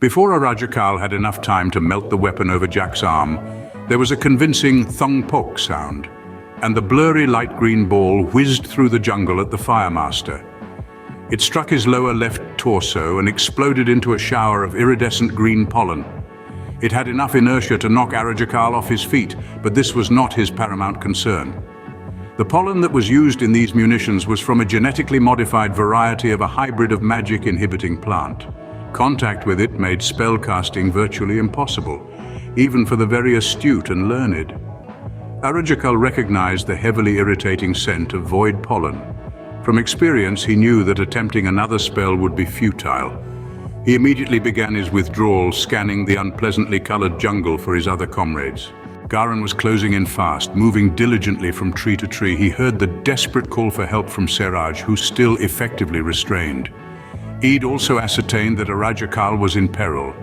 Before Arajakal had enough time to melt the weapon over Jack's arm, there was a convincing thong-pok sound, and the blurry light green ball whizzed through the jungle at the firemaster. It struck his lower left torso and exploded into a shower of iridescent green pollen. It had enough inertia to knock Arajakal off his feet, but this was not his paramount concern. The pollen that was used in these munitions was from a genetically modified variety of a hybrid of magic-inhibiting plant. Contact with it made spellcasting virtually impossible, even for the very astute and learned. Arajakal recognized the heavily irritating scent of void pollen. From experience, he knew that attempting another spell would be futile. He immediately began his withdrawal, scanning the unpleasantly colored jungle for his other comrades. Garan was closing in fast, moving diligently from tree to tree. He heard the desperate call for help from Siraj, who still effectively restrained. Eid also ascertained that Arajakal was in peril.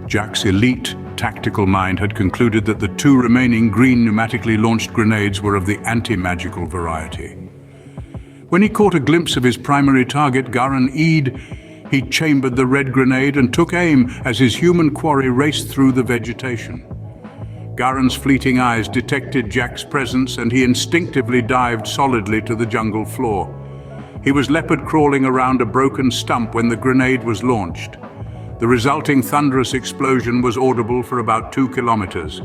Jack's elite tactical mind had concluded that the two remaining green pneumatically launched grenades were of the anti-magical variety. When he caught a glimpse of his primary target, Garan Eid, he chambered the red grenade and took aim as his human quarry raced through the vegetation. Garen's fleeting eyes detected Jack's presence, and he instinctively dived solidly to the jungle floor. He was leopard crawling around a broken stump when the grenade was launched. The resulting thunderous explosion was audible for about 2 kilometers.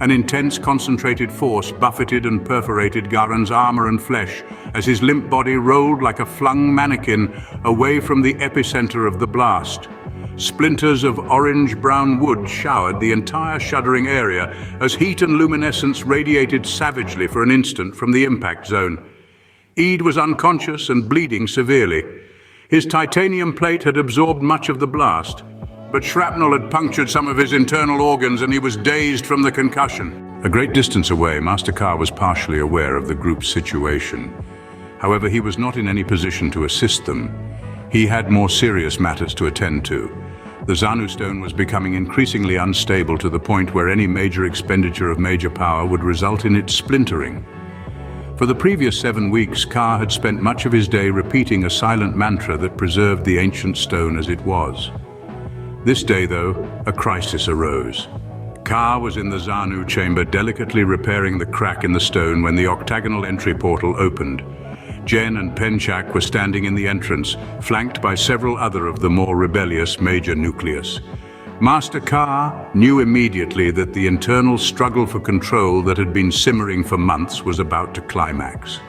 An intense concentrated force buffeted and perforated Garen's armor and flesh as his limp body rolled like a flung mannequin away from the epicenter of the blast. Splinters of orange-brown wood showered the entire shuddering area as heat and luminescence radiated savagely for an instant from the impact zone. Eid was unconscious and bleeding severely. His titanium plate had absorbed much of the blast, but shrapnel had punctured some of his internal organs and he was dazed from the concussion. A great distance away, Master Ka was partially aware of the group's situation. However, he was not in any position to assist them. He had more serious matters to attend to. The Zanu stone was becoming increasingly unstable to the point where any major expenditure of major power would result in its splintering. For the previous 7 weeks, Ka had spent much of his day repeating a silent mantra that preserved the ancient stone as it was. This day, though, a crisis arose. Ka was in the Zanu chamber delicately repairing the crack in the stone when the octagonal entry portal opened. Jen and Penchak were standing in the entrance, flanked by several other of the more rebellious major nucleus. Master Ka knew immediately that the internal struggle for control that had been simmering for months was about to climax.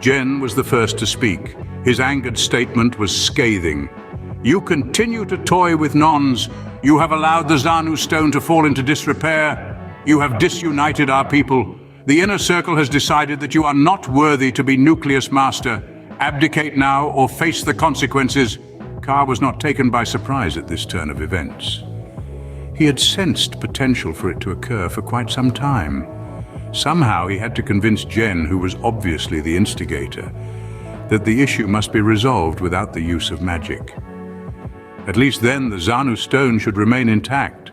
Jen was the first to speak. His angered statement was scathing. "You continue to toy with Nons. You have allowed the Zanu stone to fall into disrepair. You have disunited our people. The inner circle has decided that you are not worthy to be Nucleus Master. Abdicate now or face the consequences." Ka was not taken by surprise at this turn of events. He had sensed potential for it to occur for quite some time. Somehow he had to convince Jen, who was obviously the instigator, that the issue must be resolved without the use of magic. At least then the Zanu stone should remain intact.